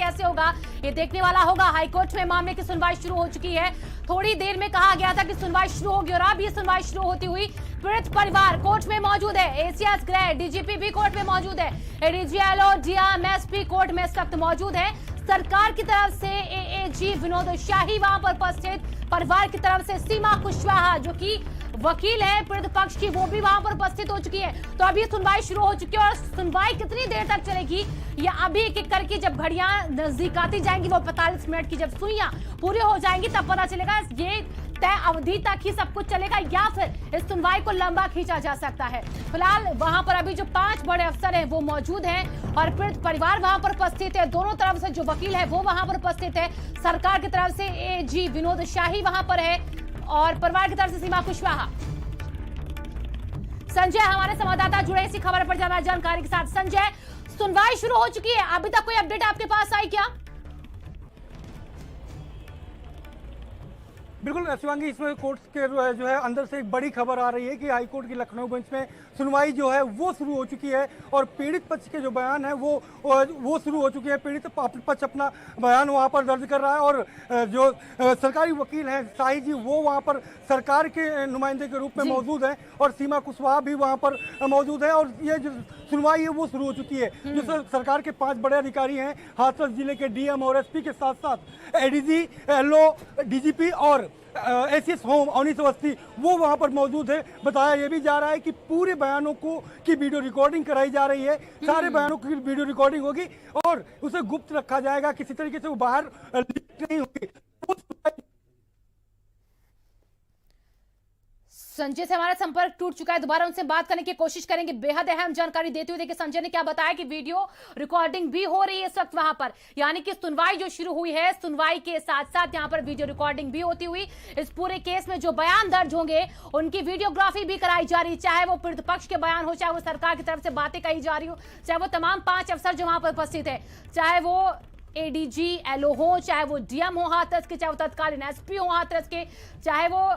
कैसे होगा ये देखने वाला होगा। हाईकोर्ट में मामले की सुनवाई शुरू हो चुकी है। थोड़ी देर में कहा गया था कि सुनवाई शुरू होगी और अब ये सुनवाई शुरू होती हुई पीड़ित परिवार कोर्ट में मौजूद है। एसीएस गृह डीजीपी भी कोर्ट में मौजूद है। एडीजीएलओ डीएम एसपी कोर्ट में इस वक्त मौजूद है। सरकार की तरफ से एएजी विनोद शाही वहां पर उपस्थित, परिवार की तरफ से सीमा कुशवाहा जो कि वकील है पीड़ित पक्ष की, वो भी वहां पर उपस्थित हो चुकी है। तो अभी सुनवाई शुरू हो चुकी है और सुनवाई कितनी देर तक चलेगी या अभी एक एक करके जब घड़ियां नजदीक आती जाएंगी, वो 45 मिनट की जब सुइयां पूरी हो जाएंगी तब पता चलेगा ये तय अवधि तक ही सब कुछ चलेगा या फिर इस सुनवाई को लंबा खींचा जा सकता है। फिलहाल वहां पर अभी जो 5 बड़े अफसर हैं वो मौजूद हैं और पीड़ित परिवार वहां पर उपस्थित है। दोनों तरफ से जो वकील है वो वहां पर उपस्थित है। सरकार की तरफ से एजी विनोद शाही वहां पर है और परिवार की तरफ से सीमा कुशवाहा। संजय हमारे संवाददाता जुड़े इसी खबर पर ज्यादा जानकारी के साथ। संजय, सुनवाई शुरू हो चुकी है, अभी तक कोई अपडेट आपके पास आई क्या? बिल्कुल शिवांगी, इसमें कोर्ट के जो है अंदर से एक बड़ी खबर आ रही है कि हाईकोर्ट की लखनऊ बेंच में सुनवाई जो है वो शुरू हो चुकी है और पीड़ित पक्ष के जो बयान है वो शुरू हो चुके हैं। पीड़ित पक्ष अपना बयान वहां पर दर्ज कर रहा है और जो सरकारी वकील हैं शाही जी वो वहां पर सरकार के नुमाइंदे के रूप में मौजूद हैं और सीमा कुशवाहा भी वहां पर मौजूद है और ये जो सुनवाई है वो शुरू हो चुकी है। जो सरकार के 5 बड़े अधिकारी हैं, हाथरस जिले के डीएम और एसपी के साथ साथ एडीजी, एलओ, डीजीपी और एसीएस होम अवनीश अवस्थी वो वहां पर मौजूद है। बताया यह भी जा रहा है कि पूरे बयानों की वीडियो रिकॉर्डिंग कराई जा रही है। सारे बयानों की वीडियो रिकॉर्डिंग होगी और उसे गुप्त रखा जाएगा, किसी तरीके से वो बाहर लीक नहीं होगी। संजय से हमारा संपर्क टूट चुका है, दोबारा उनसे बात करने की कोशिश करेंगे। बेहद अहम जानकारी देते हुए देखिए संजय ने क्या बताया कि वीडियो रिकॉर्डिंग भी हो रही है इस वक्त वहां पर, यानी कि सुनवाई जो शुरू हुई है सुनवाई के साथ साथ यहां पर वीडियो रिकॉर्डिंग भी होती हुई इस पूरे केस में जो बयान दर्ज होंगे उनकी वीडियोग्राफी भी कराई जा रही है, चाहे वो पीड़ित पक्ष के बयान हो, चाहे वो सरकार की तरफ से बातें कही जा रही हो, चाहे वो तमाम 5 अफसर जो वहां पर उपस्थित है, चाहे वो एडीजी एलओ हो, चाहे वो डीएम हो हाथरस के, चाहे वो तत्कालीन एसपी हो हाथरस के, चाहे वो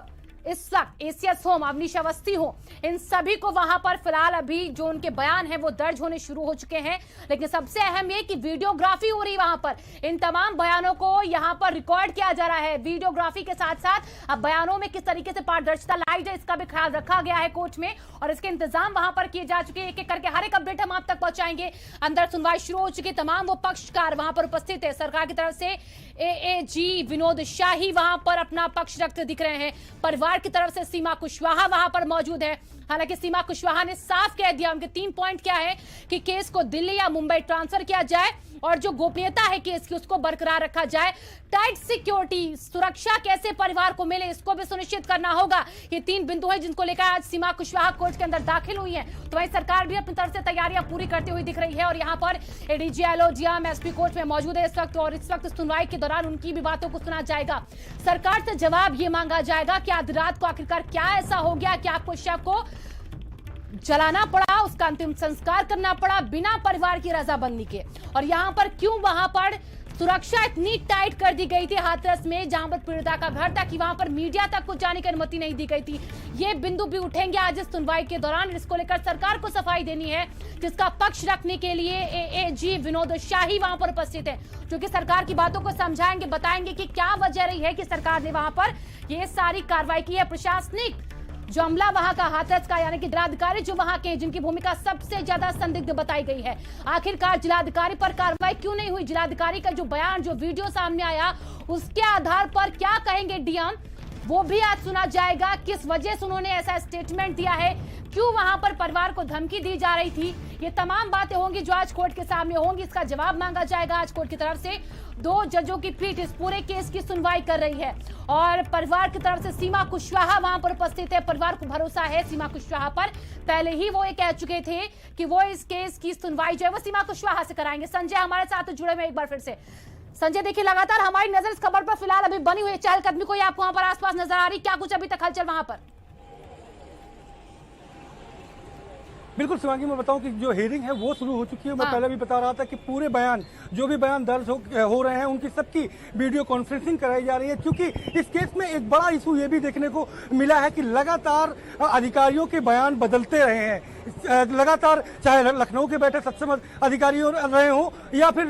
इस वक्त एसीएस होम अवनीश अवस्थी हो, इन सभी को वहां पर फिलहाल अभी जो उनके बयान है वो दर्ज होने शुरू हो चुके हैं। लेकिन सबसे अहम ये कि वीडियोग्राफी हो रही वहां पर, इन तमाम बयानों को यहां पर रिकॉर्ड किया जा रहा है। वीडियोग्राफी के साथ साथ अब बयानों में किस तरीके से पारदर्शिता लाई जाए इसका भी ख्याल रखा गया है कोर्ट में और इसके इंतजाम वहां पर किए जा चुके हैं। एक एक करके हर एक अपडेट हम आप तक पहुंचाएंगे। अंदर सुनवाई शुरू हो चुकी, तमाम वो पक्षकार वहां पर उपस्थित है। सरकार की तरफ से एएजी विनोद शाही वहां पर अपना पक्ष रखते दिख रहे हैं, परिवार की तरफ से सीमा कुशवाहा वहां पर मौजूद है। हालांकि सीमा कुशवाहा ने साफ कह दिया, उनके 3 पॉइंट क्या है कि केस को दिल्ली या मुंबई ट्रांसफर किया जाए और जो गोपनीयता है केस की उसको बरकरार रखा जाए। टाइट सिक्योरिटी सुरक्षा कैसे परिवार को मिले इसको भी सुनिश्चित करना होगा। ये 3 बिंदु हैं जिनको लेकर आज सीमा कुशवाहा कोर्ट के अंदर दाखिल हुई है। तो वहीं सरकार भी अपनी तरफ से तैयारियां पूरी करती हुई दिख रही है और यहाँ पर ADG LO DM SP court में मौजूद है इस वक्त और इस वक्त सुनवाई के दौरान उनकी भी बातों को सुना जाएगा। सरकार से जवाब ये मांगा जाएगा कि आधी रात को आखिरकार क्या ऐसा हो गया कि आपको शव को जलाना पड़ा, उसका अंतिम संस्कार करना पड़ा बिना परिवार की रजामंदी के, और यहां पर क्यों वहां पर सुरक्षा इतनी टाइट कर दी गई थी हाथरस में जहां पर पीड़िता का घर था कि वहां पर मीडिया तक को जाने की अनुमति नहीं दी गई थी। ये बिंदु भी उठेंगे आज इस सुनवाई के दौरान। इसको लेकर सरकार को सफाई देनी है, जिसका पक्ष रखने के लिए एएजी विनोद शाही वहां पर उपस्थित है, जो कि सरकार की बातों को समझाएंगे, बताएंगे कि क्या वजह रही है कि सरकार ने वहां पर ये सारी कार्रवाई की है। प्रशासनिक जो अमला वहां का हाथरस का यानी कि जिलाधिकारी जो वहां के जिनकी भूमिका सबसे ज्यादा संदिग्ध बताई गई है, आखिरकार जिलाधिकारी पर कार्रवाई क्यों नहीं हुई? जिलाधिकारी का जो बयान जो वीडियो सामने आया उसके आधार पर क्या कहेंगे डीएम, वो भी आज सुना जाएगा। किस वजह से उन्होंने ऐसा स्टेटमेंट दिया है, क्यों वहां पर परिवार को धमकी दी जा रही थी, ये तमाम बातें होंगी जो आज कोर्ट के सामने होंगी। इसका जवाब मांगा जाएगा आज कोर्ट की तरफ से। 2 जजों की पीठ इस पूरे केस की सुनवाई कर रही है और परिवार की तरफ से सीमा कुशवाहा वहां पर उपस्थित है। परिवार को भरोसा है सीमा कुशवाहा पर, पहले ही वो ये कह चुके थे कि वो इस केस की सुनवाई जो है वो सीमा कुशवाहा से कराएंगे। संजय हमारे साथ जुड़े हुए एक बार फिर से। संजय देखिए, लगातार हमारी नजर इस खबर पर फिलहाल अभी बनी हुई है, चहलकदमी कोई आपको वहां पर आसपास नजर आ रही, क्या कुछ अभी तक हलचल वहां पर? बिल्कुल शिवांगी, मैं बताऊं कि जो हियरिंग है वो शुरू हो चुकी है। मैं पहले भी बता रहा था कि पूरे बयान जो भी बयान दर्ज हो रहे हैं उनकी सबकी वीडियो कॉन्फ्रेंसिंग कराई जा रही है, क्योंकि इस केस में एक बड़ा इशू ये भी देखने को मिला है कि लगातार अधिकारियों के बयान बदलते रहे हैं। लगातार चाहे लखनऊ के बैठे सबसे अधिकारी रहे हों या फिर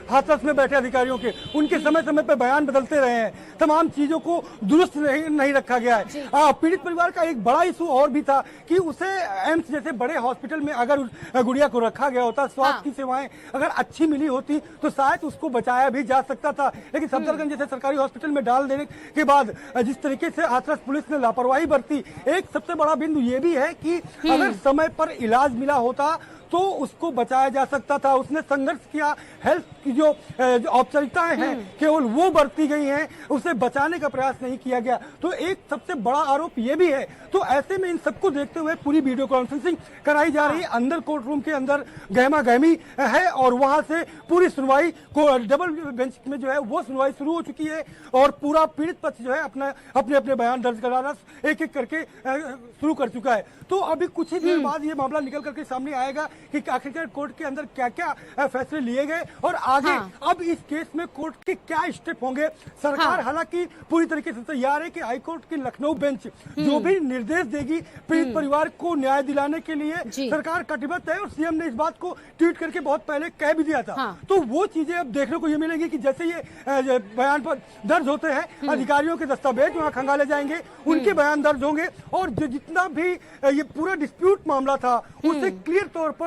हाथरस में बैठे अधिकारियों के, उनके समय समय पर बयान बदलते रहे हैं, तमाम चीजों को दुरुस्त नहीं रखा गया है। पीड़ित परिवार का एक बड़ा इशू और भी था कि उसे एम्स जैसे बड़े हॉस्पिटल में अगर गुड़िया को रखा गया होता, स्वास्थ्य की सेवाएं अगर अच्छी मिली होती तो शायद उसको बचाया भी जा सकता था। लेकिन सफदरगंज जैसे सरकारी हॉस्पिटल में डाल देने के बाद जिस तरीके से हाथरस पुलिस ने लापरवाही बरती, एक सबसे बड़ा बिंदु ये भी है कि अगर समय पर इलाज मिला होता तो उसको बचाया जा सकता था। उसने संघर्ष किया, हेल्थ की जो औपचारिकताएं हैं केवल वो बरती गई हैं, उसे बचाने का प्रयास नहीं किया गया। तो एक सबसे बड़ा आरोप ये भी है। तो ऐसे में इन सबको देखते हुए पूरी वीडियो कॉन्फ्रेंसिंग कराई जा रही है। अंदर कोर्ट रूम के अंदर गहमा गहमी है और वहां से पूरी सुनवाई को डबल बेंच में जो है वो सुनवाई शुरू हो चुकी है और पूरा पीड़ित पक्ष जो है अपने अपने बयान दर्ज कराना एक एक करके शुरू कर चुका है। तो अभी कुछ ही देर बाद ये मामला निकल करके सामने आएगा कि आखिरकार कोर्ट के अंदर क्या क्या फैसले लिए गए और आगे अब इस केस में कोर्ट के क्या स्टेप होंगे। सरकार हालांकि पूरी तरीके से तैयार है कि हाईकोर्ट की लखनऊ बेंच जो भी निर्देश देगी पीड़ित परिवार को न्याय दिलाने के लिए सरकार कटिबद्ध है और सीएम ने इस बात को ट्वीट करके बहुत पहले कह भी दिया था। तो वो चीजें अब देखने को ये मिलेंगी कि जैसे ये बयान पर दर्ज होते हैं, अधिकारियों के दस्तावेज वहाँ खंगाले जाएंगे, उनके बयान दर्ज होंगे और जो जितना भी ये पूरा डिस्प्यूट मामला था उसे क्लियर तौर पर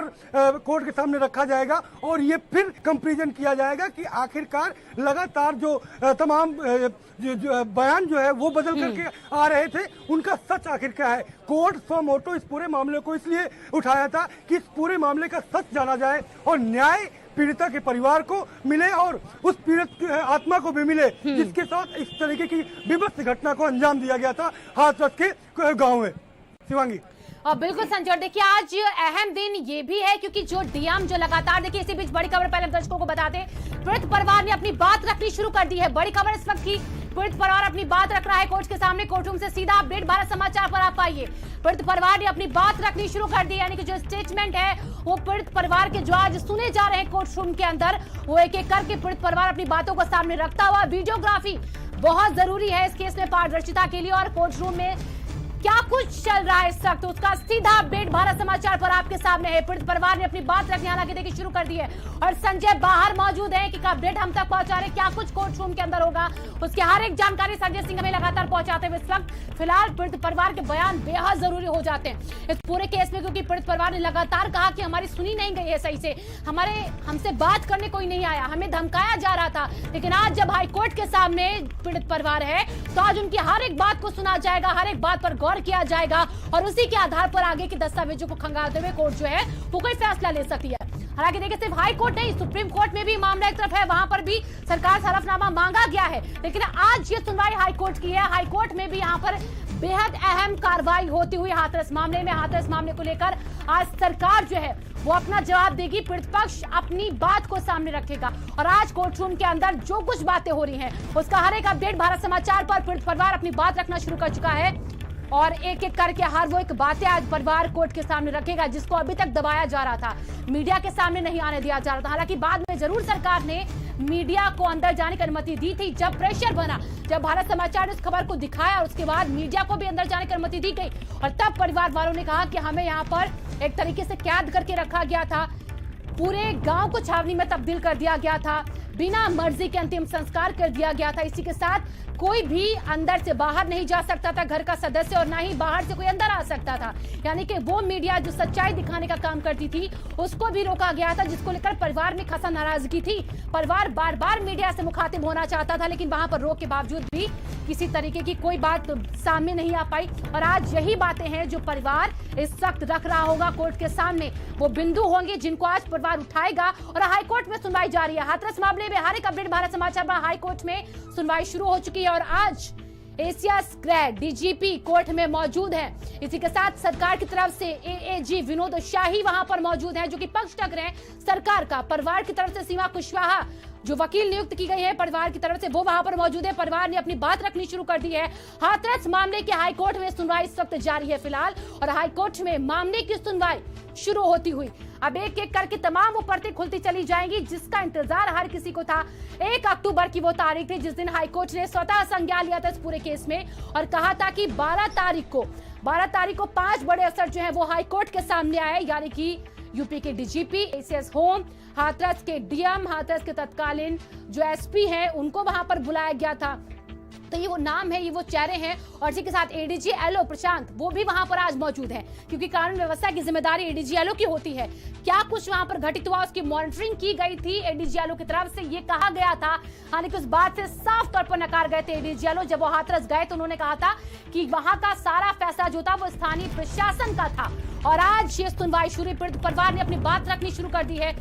कोर्ट के सामने रखा जाएगा और ये फिर कंपैरिजन किया जाएगा कि आखिरकार लगातार जो तमाम जो बयान जो है वो बदल करके आ रहे थे उनका सच आखिर क्या है। कोर्ट सो मोटो इस पूरे मामले को इसलिए उठाया था कि इस पूरे मामले का सच जाना जाए और न्याय पीड़िता के परिवार को मिले और उस पीड़ित आत्मा को भी मिले जिसके साथ इस तरीके की विभत्स घटना को अंजाम दिया गया था हाथरस के गाँव में। शिवांगी बिल्कुल संजय, देखिए आज अहम दिन ये भी है क्योंकि जो डीएम जो लगातार, देखिए इसी बीच बड़ी खबर पहले दर्शकों को बताते, पीड़ित परिवार ने अपनी बात रखनी शुरू कर दी है। बड़ी खबर इस वक्त की, पीड़ित परिवार अपनी बात रख रहा है कोर्ट के सामने। कोर्ट रूम से सीधा अपडेट भारत समाचार पर आप पाइए। पीड़ित परिवार ने अपनी बात रखनी शुरू कर दी, यानी कि जो स्टेटमेंट है वो पीड़ित परिवार के जो आज सुने जा रहे हैं कोर्ट रूम के अंदर, वो एक एक करके पीड़ित परिवार अपनी बातों को सामने रखता हुआ। वीडियोग्राफी बहुत जरूरी है इस केस में पारदर्शिता के लिए और कोर्ट रूम में क्या कुछ चल रहा है इस वक्त उसका सीधा अपडेट भारत समाचार पर आपके सामने है। पीड़ित परिवार ने अपनी बात रखनी हालांकि देखिए शुरू कर दी है और संजय बाहर मौजूद है कि अपडेट हम तक पहुंचा रहे क्या कुछ कोर्ट रूम के अंदर होगा, उसकी हर एक जानकारी संजय सिंह हमें लगातार पहुंचाते हुए इस वक्त फिलहाल पीड़ित परिवार के बयान बेहद जरूरी हो जाते हैं इस पूरे केस में, क्योंकि पीड़ित परिवार ने लगातार कहा कि हमारी सुनी नहीं गई है सही से, हमसे बात करने कोई नहीं आया, हमें धमकाया जा रहा था। लेकिन आज जब हाईकोर्ट के सामने पीड़ित परिवार है तो आज उनकी हर एक बात को सुना जाएगा, हर एक बात पर गौर किया जाएगा और उसी के आधार पर आगे के दस्तावेजों को खंगालते हुए कोर्ट जो है वो कोई फैसला ले सकती है। हालांकि देखिए सिर्फ हाई कोर्ट नहीं, सुप्रीम कोर्ट में भी मामला एक तरफ है, वहां पर भी सरकार से हलफनामा मांगा गया है। लेकिन आज ये सुनवाई हाई कोर्ट की है। हाई कोर्ट में भी यहाँ पर बेहद अहम कार्रवाई होती हुई हाथरस मामले में, हाथरस मामले को लेकर आज सरकार जो है वो अपना जवाब देगी, पीड़ित पक्ष अपनी बात को सामने रखेगा और आज कोर्ट रूम के अंदर जो कुछ बातें हो रही हैं उसका हर एक अपडेट भारत समाचार पर पीड़ित परिवार अपनी बात रखना शुरू कर चुका है और एक एक करके हर वो एक बातें आज परिवार कोर्ट के सामने रखेगा जिसको अभी तक दबाया जा रहा था, मीडिया के सामने नहीं आने दिया जा रहा था। हालांकि बाद में जरूर सरकार ने मीडिया को अंदर जाने की अनुमति दी थी, जब प्रेशर बना, जब भारत समाचार ने उस खबर को दिखाया और उसके बाद मीडिया को भी अंदर जाने की अनुमति दी गई और तब परिवार वालों ने कहा कि हमें यहाँ पर एक तरीके से कैद करके रखा गया था, पूरे गांव को छावनी में तब्दील कर दिया गया था, बिना मर्जी के अंतिम संस्कार कर दिया गया था। इसी के साथ कोई भी अंदर से बाहर नहीं जा सकता था घर का सदस्य और ना ही बाहर से कोई अंदर आ सकता था, यानी कि वो मीडिया जो सच्चाई दिखाने का काम करती थी उसको भी रोका गया था, जिसको लेकर परिवार में खासा नाराजगी थी। परिवार बार बार मीडिया से मुखातिब होना चाहता था लेकिन वहां पर रोक के बावजूद भी किसी तरीके की कोई बात सामने नहीं आ पाई और आज यही बातें हैं जो परिवार इस वक्त रख रहा होगा कोर्ट के सामने, वो बिंदु होंगे जिनको आज परिवार उठाएगा और हाईकोर्ट में सुनवाई जारी है। हाथरस मामले में हर एक अपडेट भारत समाचार पर हाईकोर्ट में सुनवाई शुरू हो चुकी है और आज एशिया स्क्रे डीजीपी कोर्ट में मौजूद है। इसी के साथ सरकार की तरफ से एएजी विनोद शाही वहां पर मौजूद हैं जो कि पक्ष रख रहे हैं सरकार का। परिवार की तरफ से सीमा कुशवाहा जो वकील नियुक्त की गई है परिवार की तरफ से वो वहां पर मौजूद है। परिवार ने अपनी बात रखनी शुरू कर दी है। हाथरस मामले के हाईकोर्ट में सुनवाई इस वक्त जारी है फिलहाल और हाईकोर्ट में मामले की सुनवाई शुरू होती हुई अब एक एक करके तमाम वो परतें खुलती चली जाएंगी जिसका इंतजार हर किसी को था। 1 अक्टूबर की वो तारीख थी जिस दिन हाईकोर्ट ने स्वतः संज्ञान लिया था इस पूरे केस में और कहा था कि 12 तारीख को 5 बड़े अफसर जो है वो हाईकोर्ट के सामने आए, यानी कि यूपी के डीजीपी, एसीएस होम, हाथरस के डीएम, हाथरस के तत्कालीन जो एसपी हैं उनको वहां पर बुलाया गया था। तो ये वो नाम है, ये वो चेहरे हैं। और इसी के साथ एडीजी एलओ प्रशांत वो भी वहां पर आज मौजूद है, क्योंकि कानून व्यवस्था की जिम्मेदारी एडीजी एलओ की होती है। क्या कुछ वहां पर घटित हुआ उसकी मॉनिटरिंग की गई थी एडीजी एलओ की तरफ से, ये कहा गया था। हालांकि उस बात से साफ तौर पर नकार गए थे एडीजी एलओ। जब वो हाथरस गए तो उन्होंने कहा था कि वहां का सारा फैसला जो था वो स्थानीय प्रशासन का था। और आज ये सुनवाई शुरू, पीड़ित परिवार ने अपनी बात रखनी शुरू कर दी है।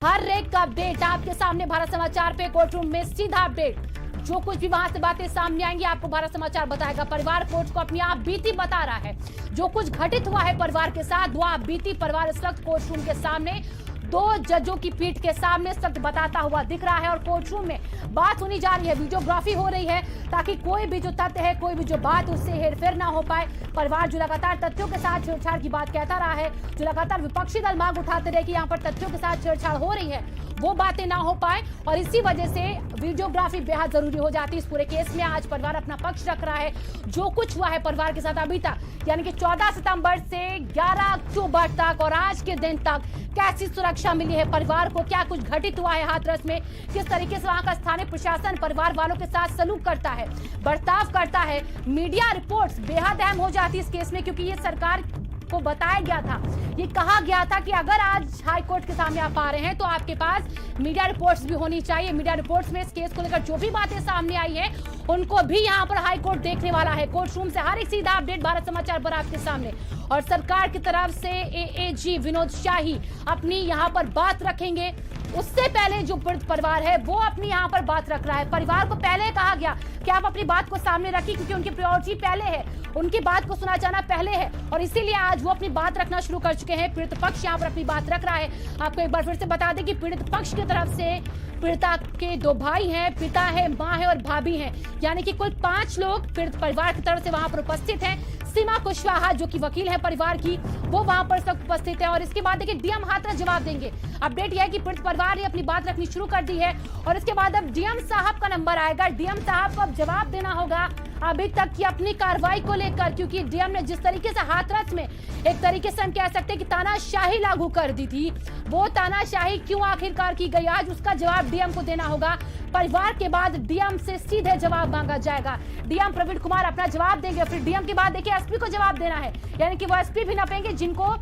हर एक का अपडेट आपके सामने भारत समाचार पे, कोर्ट रूम में सीधा अपडेट। जो कुछ भी वहां से बातें सामने आएंगी आपको भारत समाचार बताएगा। परिवार कोर्ट को अपनी आप बीती बता रहा है। जो कुछ घटित हुआ है परिवार के साथ, वो आप बीती परिवार इस वक्त कोर्ट रूम के सामने 2 जजों की पीठ के सामने इस वक्त बताता हुआ दिख रहा है। और कोर्ट रूम में बात सुनी जा रही है, वीडियोग्राफी हो रही है, ताकि कोई भी जो तथ्य है, कोई भी जो बात, उससे हेरफेर ना हो पाए। परिवार जो लगातार तथ्यों के साथ छेड़छाड़ की बात कहता रहा है, जो लगातार विपक्षी दल मांग उठाते रहे कि यहाँ पर तथ्यों के साथ छेड़छाड़ हो रही है, वो बातें ना हो पाए। और इसी वजह से वीडियोग्राफी बेहद जरूरी हो जाती है इस पूरे केस में। आज परिवार अपना पक्ष रख रहा है। जो कुछ हुआ है परिवार के साथ अभी तक, यानी कि 14 सितंबर से 11 अक्टूबर तक और आज के दिन तक कैसी सुरक्षा मिली है परिवार को, क्या कुछ घटित हुआ है हाथरस में, किस तरीके से वहां का स्थानीय प्रशासन परिवार वालों के साथ सलूक करता है, बर्ताव करता है। मीडिया रिपोर्ट्स बेहद अहम हो जाती है इस केस में, क्योंकि ये सरकार को बताया गया था, ये कहा गया था कि अगर आज हाई कोर्ट के सामने आप आ रहे हैं तो आपके पास मीडिया रिपोर्ट्स भी होनी चाहिए। मीडिया रिपोर्ट्स में इस केस को लेकर जो भी बातें सामने आई हैं उनको भी यहाँ पर हाई कोर्ट देखने वाला है। कोर्ट रूम से हर एक सीधा अपडेट भारत समाचार पर आपके सामने। और सरकार की तरफ से एएजी विनोद शाही अपनी यहाँ पर बात रखेंगे। उससे पहले जो पीड़ित परिवार है वो अपनी यहाँ पर बात रख रहा है। परिवार को पहले कहा गया कि आप अपनी बात को सामने रखिए, क्योंकि उनकी प्रायोरिटी पहले है, उनकी बात को सुना जाना पहले है। और इसीलिए आज वो अपनी बात रखना शुरू कर चुके हैं। पीड़ित पक्ष यहाँ पर अपनी बात रख रहा है। आपको एक बार फिर से बता दें कि पीड़ित पक्ष की तरफ से पीड़िता के 2 भाई हैं, पिता है, माँ है और भाभी हैं, यानी कि कुल 5 लोग पीड़ित परिवार की तरफ से वहां पर उपस्थित हैं। सीमा कुशवाहा जो कि वकील है परिवार की, वो वहां पर सब उपस्थित है। और इसके बाद देखिए डीएम हाथरस जवाब देंगे। अपडेट यह है कि पीड़ित परिवार ने अपनी बात रखनी शुरू कर दी है। और इसके बाद अब डीएम साहब का नंबर आएगा। डीएम साहब को अब जवाब देना होगा अभी तक की अपनी कार्रवाई को लेकर, क्योंकि डीएम ने जिस तरीके से हाथरस में एक तरीके से हम कह सकते हैं कि तानाशाही लागू कर दी थी, वो तानाशाही क्यों आखिरकार की गई, आज उसका जवाब डीएम को देना होगा। परिवार के बाद डीएम से सीधे जवाब मांगा जाएगा। डीएम प्रवीण कुमार अपना जवाब देंगे। फिर डीएम के बाद देखिए एसपी को जवाब देना है, यानी कि वो एसपी भी नपेंगे जिनको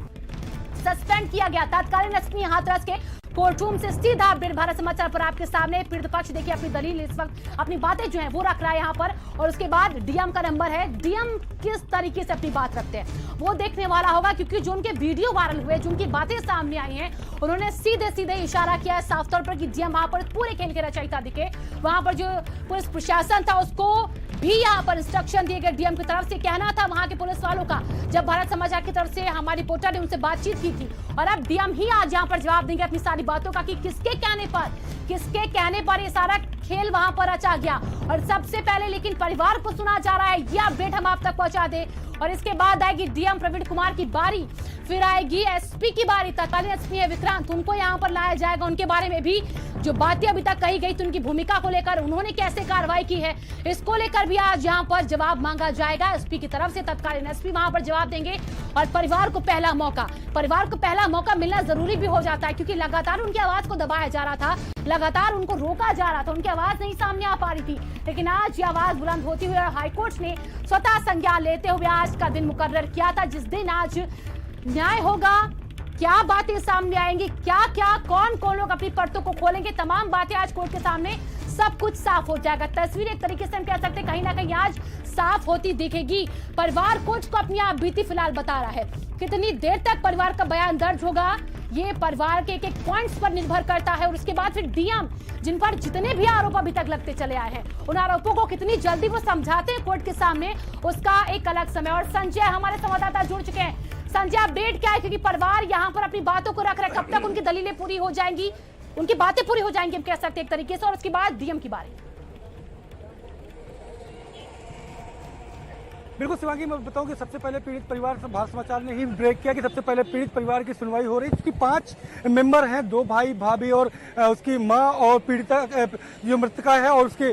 सस्पेंड किया गया। तत्कालीन एसपी हाथरस के कोर्ट रूम से सीधा अपडेट भारत समाचार पर आपके सामने। पीड़ित पक्ष देखिए अपनी दलील इस वक्त अपनी बातें जो है वो रख रहा है यहाँ पर। और उसके बाद डीएम का नंबर है। डीएम किस तरीके से अपनी बात रखते हैं वो देखने वाला होगा, क्योंकि जो उनके वीडियो वायरल हुए, जो उनकी बातें सामने आई हैं, उन्होंने सीधे सीधे इशारा किया है साफ तौर पर कि डीएम वहां पर पूरे खेल के रचयिता दिखे। वहां पर जो पुलिस प्रशासन था उसको भी यहाँ पर इंस्ट्रक्शन दिए गए डीएम की तरफ से। कहना था वहां के पुलिस वालों का, जब भारत समाचार की तरफ से हमारी रिपोर्टर ने उनसे बातचीत की थी। और अब डीएम ही आज यहाँ पर जवाब देंगे अपनी सारी बातों का, कि किसके कहने पर ये सारा खेल वहां पर रचा गया। और सबसे पहले लेकिन परिवार को सुना जा रहा है, ये अपडेट हम आप तक पहुंचा दे। और इसके बाद आएगी डीएम प्रवीण कुमार की बारी, फिर आएगी एसपी की बारी। तत्कालीन एसपी है विक्रांत, उनको यहाँ पर लाया जाएगा। उनके बारे में भी जो बातें अभी तक कही गई थी, उनकी भूमिका को लेकर, उन्होंने कैसे कार्रवाई की है, इसको लेकर भी आज यहाँ पर जवाब मांगा जाएगा एसपी की तरफ से। तत्कालीन एसपी वहां पर जवाब देंगे। और परिवार को पहला मौका मिलना जरूरी भी हो जाता है, क्योंकि लगातार उनकी आवाज को दबाया जा रहा था, लगातार उनको रोका जा रहा था, उनकी आवाज नहीं सामने आ पा रही थी। लेकिन आज ये आवाज बुलंद होती हुई और हाईकोर्ट ने स्वतः संज्ञान लेते हुए आज का दिन मुकर्रर किया था, जिस दिन आज न्याय होगा। क्या बातें सामने आएंगी, क्या कौन लोग अपनी परतों को खोलेंगे, तमाम बातें आज कोर्ट के सामने सब कुछ साफ हो जाएगा। तस्वीर एक तरीके से हम कह सकते हैं कहीं ना कहीं आज साफ होती दिखेगी। परिवार कोर्ट को अपनी आप बीती फिलहाल बता रहा है। कितनी देर तक परिवार का बयान दर्ज होगा ये परिवार के एक पॉइंट्स पर निर्भर करता है। और उसके बाद फिर डीएम, जिन पर जितने भी आरोप अभी तक लगते चले आए हैं, उन आरोपों को कितनी जल्दी वो समझाते हैं कोर्ट के सामने, उसका एक अलग समय। और संजय हमारे संवाददाता जुड़ चुके हैं। संजय, अपडेट क्या है, क्योंकि परिवार यहाँ पर अपनी बातों को रख रहे, कब तक उनकी दलीलें पूरी हो जाएंगी, उनकी बातें पूरी हो जाएंगी हम कह सकते हैं एक तरीके से। और उसके बाद डीएम की बारी। बिल्कुल शिवांगी, मैं बताऊं कि सबसे पहले पीड़ित परिवार, भारत समाचार ने ही ब्रेक किया कि सबसे पहले पीड़ित परिवार की सुनवाई हो रही है, जिसकी 5 मेंबर हैं, 2 भाई भाभी और उसकी मां और पीड़िता जो मृतका है और उसके